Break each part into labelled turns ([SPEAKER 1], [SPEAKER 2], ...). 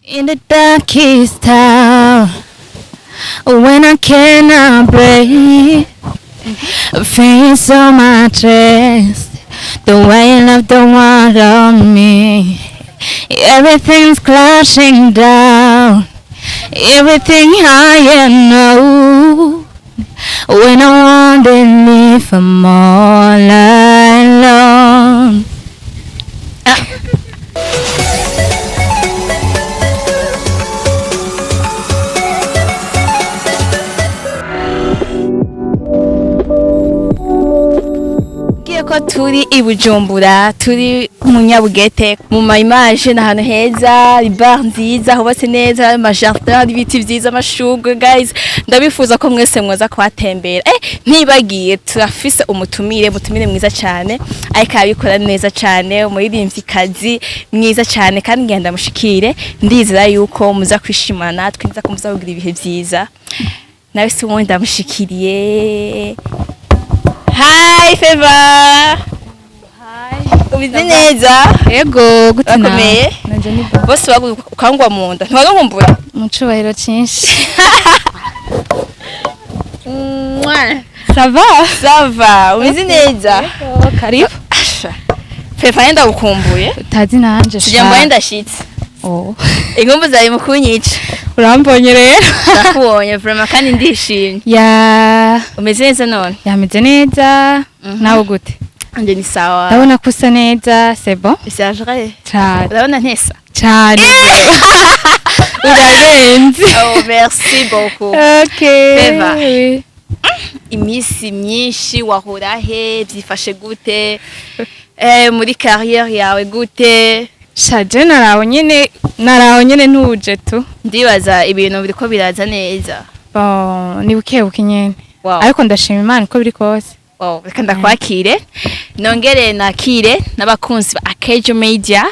[SPEAKER 1] In the darkest hour, when I cannot breathe, feeling so much rest, the weight of the world on me. Everything's crashing down, everything I know. When I want to live, I'm all alone. Ko turi i Bujumbura, turi mu Nyabugete, mu mayimaje n'ahantu heza, bar nziza, hubatse neza, amajardin, ibiti vyiza, amashugwe. Guys, ndabifuza ko mwese mwoza kuhatembera. Ntibagiye turafise umutumire mwiza cyane, ariko abikora neza cyane, umuririmvyikazi mwiza cyane, kandi ngenda mushikire. Ndizera yuko muza kwishimana natwe, nza ko muza kugira ibihe vyiza. Nawe si uwundi ndamushikiriye. Hi Favor. Hi. Ubizi neza? Yego, gute nawe? Nanje ni bose ukangwa mu nda. Ntiwaruhumbura? Mu cubahiro cyinshi. Ça va? Ça va. Ubizi neza? Yego, karibu. Favor yenda ukumbuye? Utazi nanje sha. Sije mbaye ndashitse. Oh. Ingombo zawe mu kunyica. Urambonye rero? Nakubonye vraiment kandi ndishimye. Ya. Umeze neza none? Yameze neza. Nawe gute? Anje ni sawa. Ndabona ko usa neza, c'est bon? C'est vrai. Cyane. Urabona ntesa? Cyane. Urarenze. Oh, merci beaucoup. Okay. Eva. Imisi myinshi wahora he, byifashe gute? Muri carrière yawe gute? Shaje naraho nyene ntuje tu. Ndibaza ibintu biriko biraza neza. Bon, ni bukebuke nyene. Wow. Ariko ndashima Imana ko biri kose. Wow, reka ndakwakire. Nongere nakire n'abakunzi ba Akejo Media.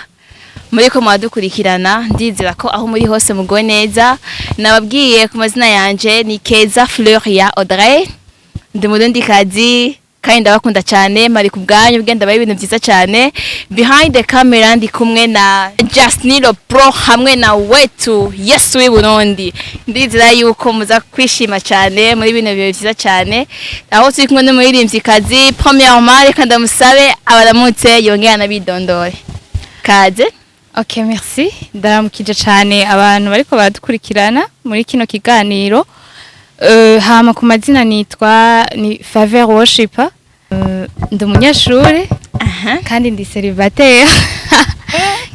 [SPEAKER 1] Muriko mwadukurikirana, ndizera ko aho muri hose mugoye neza. Nababwiye ku mazina yanje ni Keza Fleuria Audrey. Ndi murundikazi kandi ndabakunda cyane, mari ku bwanyu bwenda baye ibintu byiza cyane. Behind the camera ndi kumwe na Justnilo Pro hamwe na wetu Yesu w'i Burundi. Ndizera yuko muza kwishima cyane muri bino bihe byiza cyane. Aho turi kumwe n'umuririmvyikazi premièrement, reka ndamusabe abaramutse yongera nabidondore. Kaze. Okay, merci. Ndaramukije cyane abantu bariko baradukurikirana muri kino kiganiro. Hama ku mazina nitwa ni Favor Worshiper. Ndi umunyeshuri kandi ndi célibataire.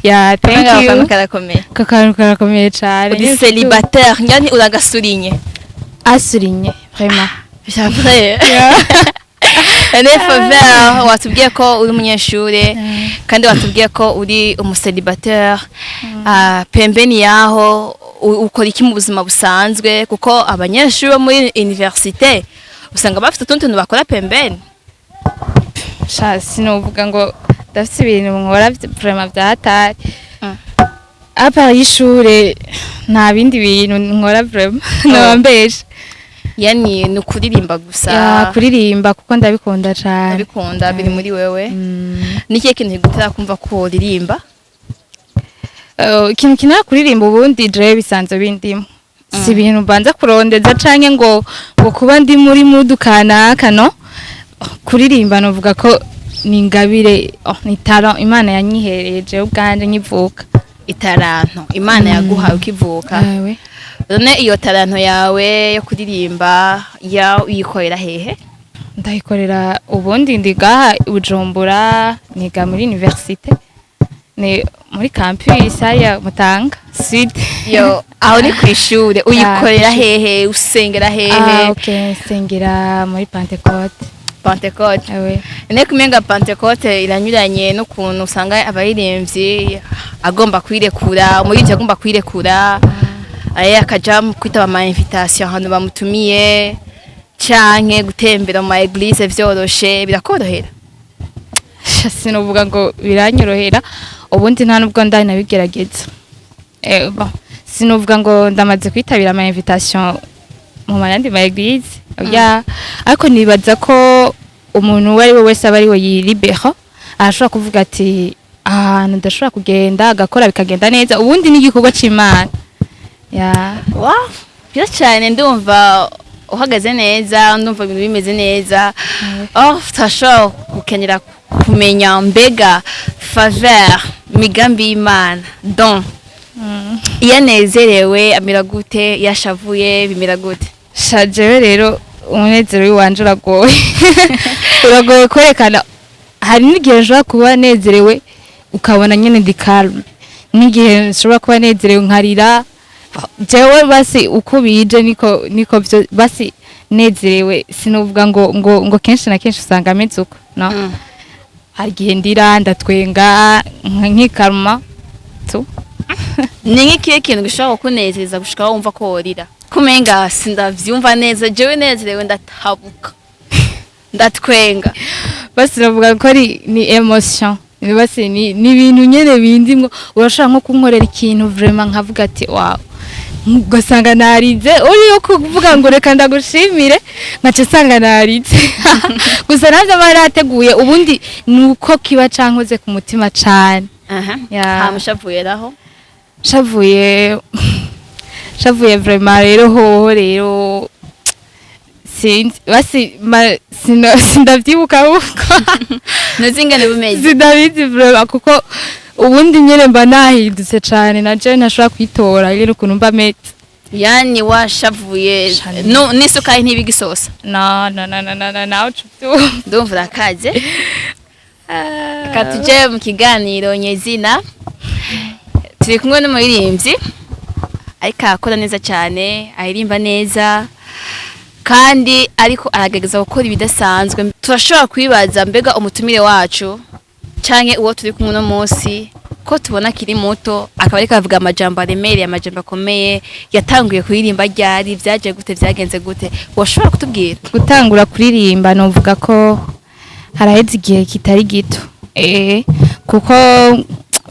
[SPEAKER 1] Ya, thank you. Karakomeye cyane. Ndi célibataire, ngani uragasurinye. Asurinye, vraiment. C'est vrai. Ene Favor, watubwiye ko uri umunyeshuri kandi watubwiye ko uri umucélibataire. Pembeni yaho ukora iki mu buzima busanzwe, kuko abanyeshuri bo muri université usanga bafite utuntu bakora pembeni. Sha sinovuga ngo dafite ibintu nkora vraiment byatari. Apa y'ishure nta bindi bintu nkora vraiment nabambeshe. Yani nukuririmba gusa. Ya kuririmba kuko ndabikunda cyane. Ndabikunda biri muri wewe. Niki kintu gitera kumva ko uririmba? Ikintu kinara kuririmba ubundi je bisanzwe bindimo. Si ibintu banza kurondeza canke ngo kuba ndi muri mudu kanaka no. Kuririmba novuga ko ni ingabire, ni talent Imana yanyihereje ubwanje nkivuka. Itaranto Imana yaguha ukivuka. None iyo talent yawe yo kuririmba uyikorera hehe? Ndayikorera ubundi ndigaha Bujumbura, niga muri université. Ni muri campus ya Mutanga Sud. Yo, aho ni kwishure uyikorera hehe, usengera hehe? Okay, sengera muri Pentecote. Pentecote. Ewe. Ene kumenga Pentecote iranyuranye no kuntu usanga abaririmbyi agomba kwirekura, umuririmbyi agomba kwirekura. Akaja kwitaba ama invitation hano bamutumiye canke gutembera mu église vyoroshe birakorohera. Sinovuga ngo biranyorohera, ubundi nta nubwo ndari nabigerageza. Bon, sinovuga ngo ndamaze kwitabira ama invitation mu mayandi ma église. Ya, ariko nibaza ko umuntu wari we wese abari we yilibera ashobora kuvuga ati
[SPEAKER 2] ahantu ndashobora kugenda agakora bikagenda neza ubundi n'igikorwa c'Imana
[SPEAKER 1] wow byo cyane ndumva uhagaze neza ndumva ibintu bimeze neza tutashobora gukenera kumenya mbega faveur migambi y'Imana donc iyo anezerewe amera gute yashavuye bimera gute
[SPEAKER 2] shajewe rero umunezero w'iwanje uragoye kwerekana hari n'igihe nshobora kuba nezerewe ukabona nyene ndi calme n'igihe nshobora kuba nezerewe nkarira jewe basi uko bije niko byo basi nezerewe sinovuga ngo kenshi na kenshi usanga ameze uko no hari gihe ndira ndatwenga nkikaruma tu
[SPEAKER 1] ni nk'ikihe kintu gishobora kukunezeza gushika wumva ko worira kumenga sindavyumva neza jewe nezerewe ndatabuka ndatwenga
[SPEAKER 2] basi navuga ko ni emotion basi ni ibintu nyene bindimwo urashaka nko kunkorera ikintu vraiment nkavuga ati wow ugasanga narize uriyo kuvuga ngo reka ndagushimire nkace sanga narize gusa navyo barateguye ubundi nuko kiba cankoze ku mutima cane
[SPEAKER 1] hamushavuye naho
[SPEAKER 2] shavuye vraiment rero basi sindavyibuka uko
[SPEAKER 1] nuzingane bumeze
[SPEAKER 2] sindabizi vraiment kuko ubundi nyene mba nahindutse cane naje ntashobora kwitora rero ukuntu mba meze
[SPEAKER 1] yani washavuye no n'isukaye ntibigisosa
[SPEAKER 2] nawe
[SPEAKER 1] ndumva urakaze katuje mu kiganiro nyezina turi kumwe n'umuririmbyi ariko akora neza cyane aririmba neza kandi ariko aragerageza gukora ibidasanzwe turashobora kwibaza mbega umutumire wacu canke uwo turi kumwe no munsi ko tubona kiri muto akaba ariko avuga amajambo aremereye amajambo akomeye yatanguye kuririmba ryari vyaje gute vyagenze gute washobora kutubwira
[SPEAKER 2] gutangura kuririmba novuga ko haraheze igihe kitari gito kuko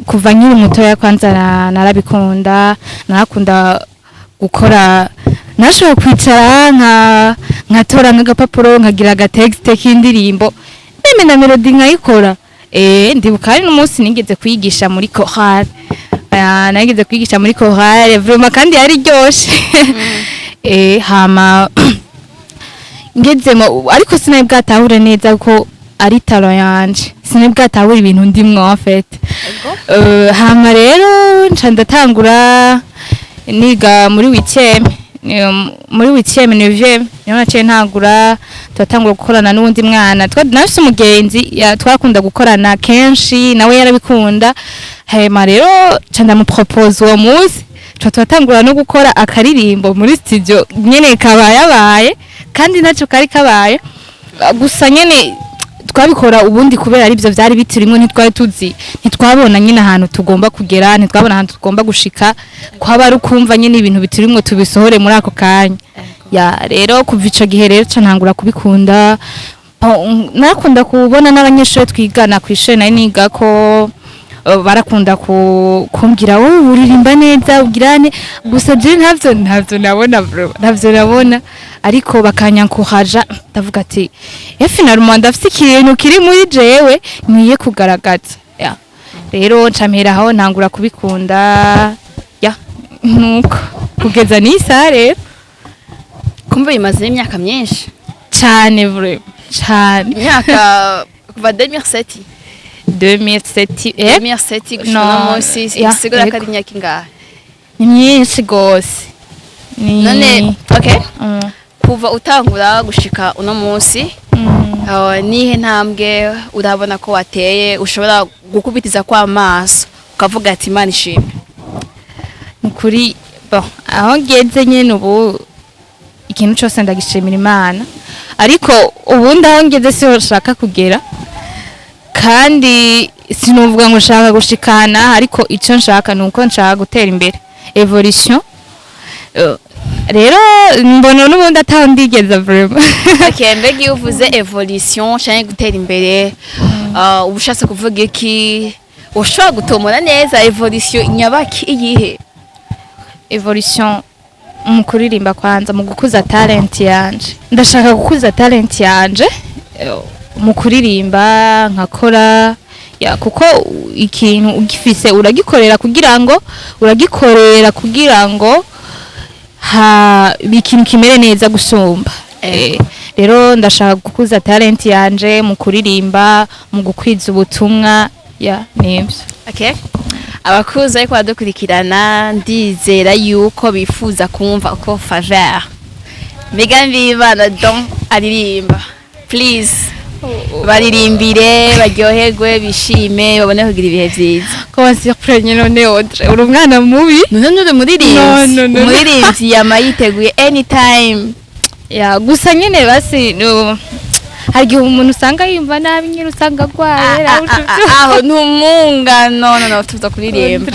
[SPEAKER 2] kuva nkiri mutoya kwanza narabikunda narakunda gukora nashobora kwicara nkatora nk'agapapuro nkagira agatekste k'indirimbo meme na melody nkayikora ndibuka hari n'umunsi nigeze kwigisha muri chorale nageze kwigisha muri chorale vraiment kandi yari ryoshe hama ngezemo ariko sinaye bwatahure neza ko ari talo yanje sinaye bwatahure ibintu ndimwo en fait hama rero nca ndatangura niga muri 8e muri 8e 9e niyo naciye ntangura turatangura gukorana n'ubundi mwana nafise umugenzi twakunda gukorana kenshi nawe yarabikunda hema rero ca ndamupropose uwo munsi turatangura no gukora akaririmbo muri studio nyene kabaye kandi naco kari kabaye gusa nyene twabikora ubundi kubera ari byo vyari bitirimwe ntitwari tuzi ntitwabona nyine ahantu tugomba kugera ntitwabona ahantu tugomba gushika kwaba ari kumva nyine ibintu bitirimwe tubisohore muri ako kanya rero kuva ico gihe rero ca ntangura kubikunda nakunda kubona n'abanyeshuri twigana ku ishuri nari niga ko barakunda kumbwira wowe uririmba neza ugirane gusa je ntavyo nabona ariko bakanyankuhaja ndavuga ati finalement ndafite ikintu kiri muri jewe niye kugaragaza rero ncamera aho ntangura kubikunda nuko kugeza n'isa rero
[SPEAKER 1] kumva bimaze imyaka myinshi
[SPEAKER 2] cyane vraiment cyane
[SPEAKER 1] imyaka kuva 2007 2007 gushika munsi isigura ko ari imyaka ingahe
[SPEAKER 2] ni myinshi gose
[SPEAKER 1] none okay kuva utangura gushika uno munsi nihe ntambwe urabona ko wateye ushobora gukubitiza kwa maso ukavuga ati Imana ishimwe
[SPEAKER 2] kuri aho ngeze nyene ubu ikintu cyose ndagishimira Imana ariko ubundi aho ngeze siho nshaka kugera kandi sinuvuga ngo nshaka gushikana ariko icyo nshaka nuko nshaka gutera imbere evolution rero mbona n'ubundi atandigeza vraiment
[SPEAKER 1] okay mbega iyo uvuze evolution cyane gutera imbere ubushatse kuvuga iki ushobora gutomora neza evolution nyabaki iyihe
[SPEAKER 2] evolution mu kuririmba kwanza mu gukuza talent yanje ndashaka gukuza talent yanje mu kuririmba nkakora ya kuko ikintu ugifise uragikorera kugira ngo ikintu kimere neza gusumba. Rero ndashaka gukuza talent yanje mu kuririmba, mu gukwiza ubutumwa nibyo.
[SPEAKER 1] Okay. Abakuze ariko badukurikirana ndizera yuko bifuza kumva uko Faveur Migambi y'Imana donc aririmba. Please baririmbire baryoherwe bishime babone kugira ibihe byiza.
[SPEAKER 2] Ko surprenye none Audrey uri umwana mubi
[SPEAKER 1] none umuririmbyi yamayiteguye anytime.
[SPEAKER 2] Gusa nyene basi hari igihe umuntu usanga yumva nabi nyine usanga agwaye
[SPEAKER 1] aho ntumunga no tuza kuririmba.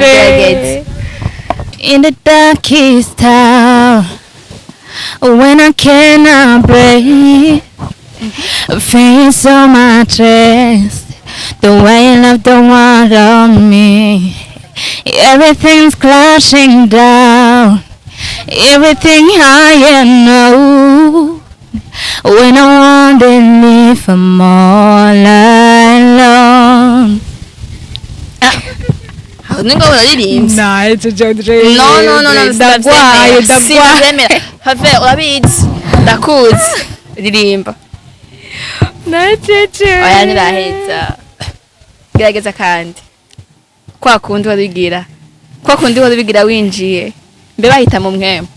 [SPEAKER 2] In the darkest hour when I cannot breathe, face on my chest, the weight of the world on me, everything's crashing down, everything I know. When I wonder if I'm all alone.
[SPEAKER 1] Nunca uraririmbye.
[SPEAKER 2] No. Ndagwaye.
[SPEAKER 1] Have urabizi. Ndakuzi. Ririmba. Oya niraheza. Gerageza kandi. Kwa kundi wabigira winjiye. Mbe bahita mu mwemo.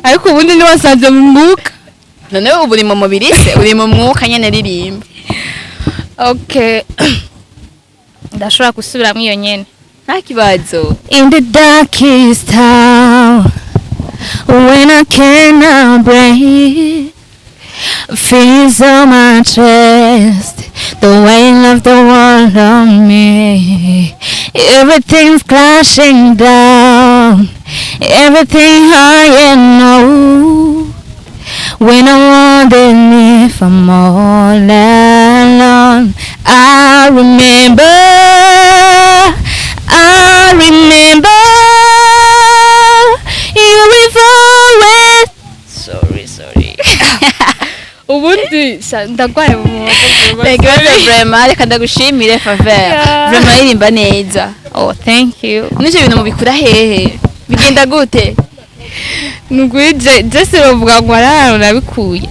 [SPEAKER 1] Ariko ubundi ni wasanze mu mwuka. None ubu uri mu mubiri se uri mu mwuka nyene ririmba. Okay. Ndashobora gusubira mu iyo nyene. Nta kibazo. In the darkest hour when I cannot breathe, feels on my chest, the weight of the world on me, everything's crashing down, everything I know. When I wonder if I'm all alone, I remember you with always. Sorry. Ubundi ndagwaye mu mutwe. Vraiment reka ndagushimire Faveur. Vraiment irimba neza. Oh, thank you. N'icyo bintu mubikura hehe? Bigenda gute? Nugwije jese bavuga ngo nabikuye.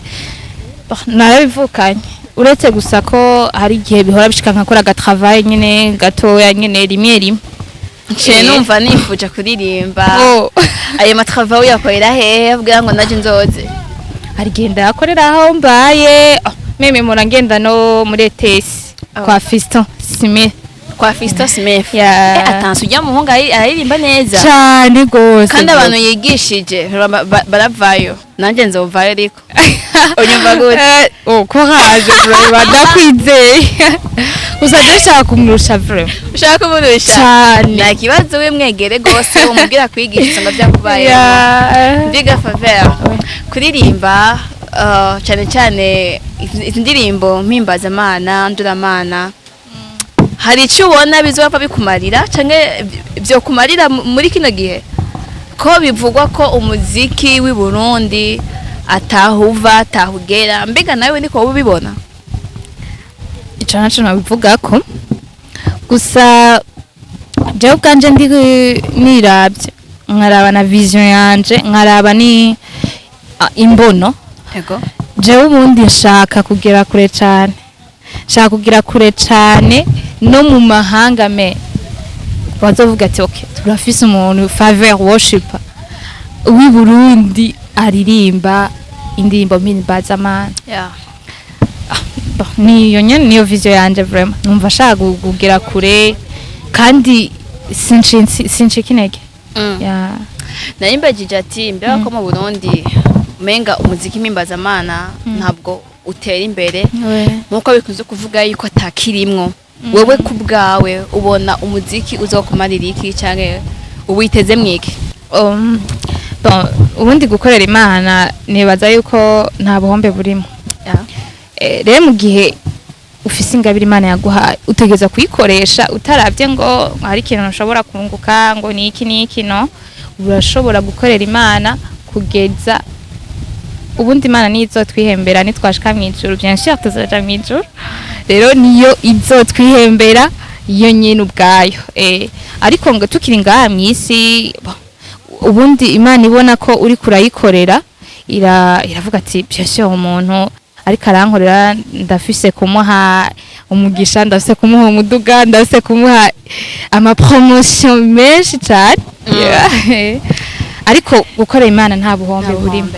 [SPEAKER 1] Narabivukanye. Uretse gusa ko hari igihe bihora bishika nkakora agatravail nyine gatoya nyine rimwe. Nce numva nifuja kuririmba. Ayo matravail yakorera hehe avuga ngo naje nzoze. Arigenda yakorera aho mbaye. Meme murangenda no muri ETS kwa Fiston Smith. Kwa Fiston Smith. Atansu ujya muhungu aririmba neza. Cyane gose. Kandi abantu yigishije baravayo. Nanje nzovayo ariko. Unyumva gute? Courage vraiment ndakwizeye. Uzadashaka kumurusha vraiment. Ushaka kumurusha? Cyane. Nta kibazo we mwegere gose umubwira kwigisha ngo byakubaye. Biga Faveur. Kuririmba cyane izi ndirimbo mpimbaza nduramana. Hari icyo ubona bizopfa bikumarira canke byo kumarira muri kino gihe ko bivugwa ko umuziki w'i Burundi atahugera mbega nawe niko ubibona? Ico naco nabivuga ko gusa jewe kanje ndi nirabye nkaraba na vision yanje nkaraba ni imbono. Yego. Jewe ubundi nshaka kugera kure cyane no mu mahanga bazovuga ati okay turafise umuntu Faveur worshiper w'i Burundi aririmba indirimbo mpimbaza. Niyo vision yanje vraiment numva shaka kugera kure kandi sinshika intege. Narimbagije ati mbega ko mu Burundi umenga umuziki mpimbaza ntabwo utera imbere nkuko bikunze kuvuga yuko atakirimwo. Wewe kubgawe ubona umuziki uzokumarira iki cyangwa uwiteze mwiki? Ubundi gukorera Imana nibaza yuko nta buhombe burimo. Rero mu gihe ufise ingabire Imana yaguhaye utegeza kuyikoresha utaravye ngo hari ikintu ushobora kunguka ngo niki no urashobora gukorera Imana kugeza
[SPEAKER 2] ubundi Imana niyo izotwihembera nitwashika mw'ijuru bien sûr tuzoja mw'ijuru rero niyo izotwihembera iyo nyine ubwayo ariko ngo tukiri ngaha mw'isi ubundi Imana ibona ko uri kurayikorera iravuga ati bien sûr umuntu ariko arankorera ndafise kumuha umugisha ndafise kumuha umuduga ndafise kumuha ama promotion menshi cyane ariko gukora Imana nta buhombe burimo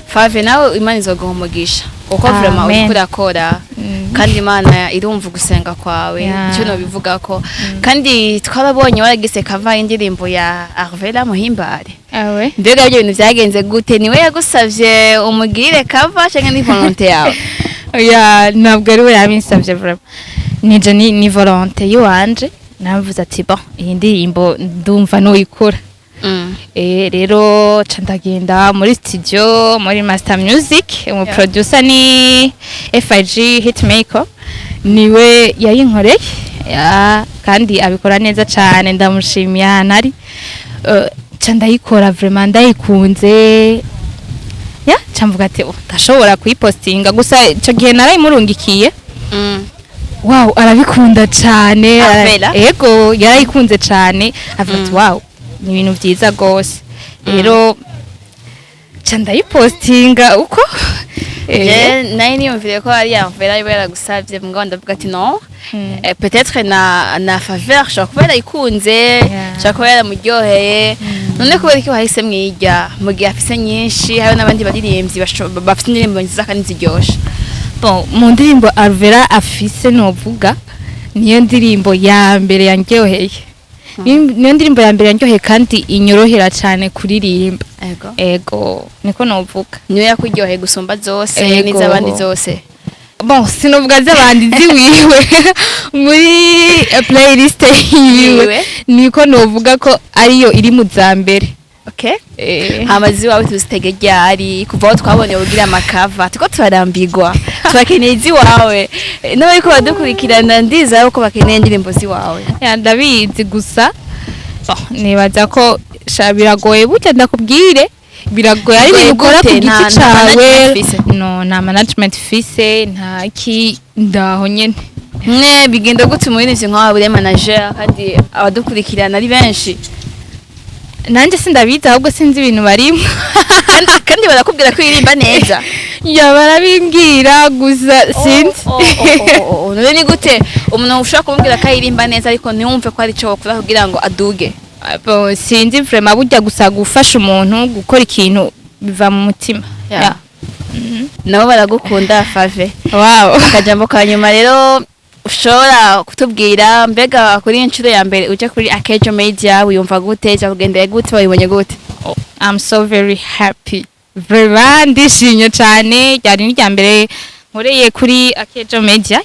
[SPEAKER 1] Fave nawe Imana izoguha umugisha uko vraiment uri kurakora kandi Imana irumva gusenga kwawe icyo no bivuga ko kandi twarabonye waragize kava indirimbo ya Arvela Muhimbare mbega ibyo bintu byagenze gute niwe yagusavye umugire kava cyangwa ni volonté yawe
[SPEAKER 2] ntabwo ari we yabinsavye vraiment ni volonté yiwanje navuze ati bon iyi ndirimbo ndumva noyikora rero ndagenda muri studio muri Master Music producer ni FIG Hitmaker niwe yayinkoreye kandi abikora neza cyane ndamushimiye hanari ndayikora vraiment ndayikunze camvuga ati ndashobora kuyipostinga gusa icyo gihe narayimurungikiye wow arabikunda cyane yego yarayikunze cyane avuga ati wow ni ibintu byiza gose rero ndayipostinga uko
[SPEAKER 1] nayo niyumvire ko ari Arvela yaragusabye mugabo ndavuga ati non peut-être na faveur shaka kuba yarayikunze shaka kuba yaramuryoheye none kubera ko wahise mwirya mu gihe afise nyinshi hari n'abandi baririmbyi bafite indirimbo nziza kandi ziryoshe
[SPEAKER 2] bon mu ndirimbo Arvela afise novuga niyo ndirimbo ya mbere yanjyoheye niyo ndirimbo ya mbere yanjyoheye kandi inyorohera cyane kuririmba ego niko novuga
[SPEAKER 1] niyo yakuryoheye gusumba zose n'izabandi zose
[SPEAKER 2] bon sinovuga z'abandi ziwiwe muri playlist yiwe niko novuga ko ariyo iri mu za mbere
[SPEAKER 1] hamazi wawe tuzitege ryari kuva aho twabonye ugira amakava tuko turarambirwa turakeneye iziwawe n'abariko badukurikirana ndiza ko bakeneye indirimbo ziwawe
[SPEAKER 2] ndabizi gusa nibaza ko biragoye burya ndakubwire biragoye ari bikora ku giti cawe no nta management fise nta ki ndaho nyene
[SPEAKER 1] bigenda gute muri nivyo nk'aho uri manager kandi abadukurikirana ari benshi
[SPEAKER 2] nanje sindabiza ahubwo sinzi ibintu barimo
[SPEAKER 1] kandi barakubwira ko irimba neza
[SPEAKER 2] barabimbwira gusa sinzi
[SPEAKER 1] none ni gute umuntu ushaka kumubwira ko irimba neza ariko ntiwumve ko ari cyo wakora kugira ngo aduge
[SPEAKER 2] sinzi vraiment burya gusa gufasha umuntu gukora ikintu biva mu mutima
[SPEAKER 1] nabo baragukunda Fave
[SPEAKER 2] wow
[SPEAKER 1] akajambo ka nyuma rero ushobora kutubwira mbega kuri inshuro ya mbere uje kuri Akejo Media wiyumva gute cyakugendeye gute wayibonye gute
[SPEAKER 2] I'm so very happy vraiment ndishimye cyane ryari n'irya mbere nkoreye kuri Akejo Media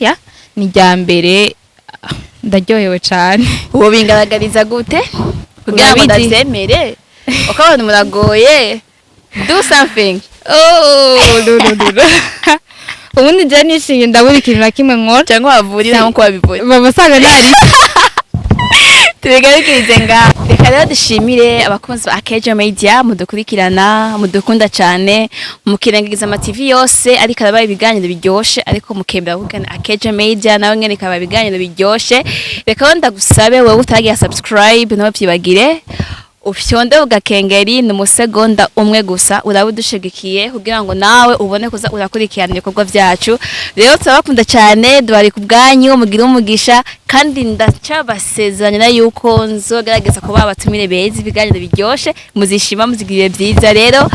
[SPEAKER 2] ni rya mbere ndaryohewe cyane
[SPEAKER 1] uwo bingaragariza gute kugira ngo ndavyemere uko abantu muragoye do something
[SPEAKER 2] no ubundi je nishimye ndabura ikintu na kimwe nkora
[SPEAKER 1] cyangwa wavurira nko babivura
[SPEAKER 2] babasanga nari
[SPEAKER 1] tubigarukirize nga reka rero dushimire abakunzi ba Akejo Media mudukurikirana mudukunda cyane mukirengagiza ama TV yose ariko arabaye ibiganiro biryoshe ariko mukembera kugana Akejo Media nawe ngene kaba ibiganiro biryoshe reka ndagusabe wowe utagiye subscribe nawe byibagire ufyonde ugakengeri n'umusegonda umwe gusa urabudushigikiye kugira ngo nawe ubone kuza urakurikirana ibikorwa byacu rero turabakunda cyane duhari ku bwanyu mugira umugisha kandi ndacabasezeranya yuko nzogerageza kuba abatumire beza ibiganiro biryoshe muzishima muzigirire byiza rero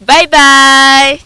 [SPEAKER 1] bye bye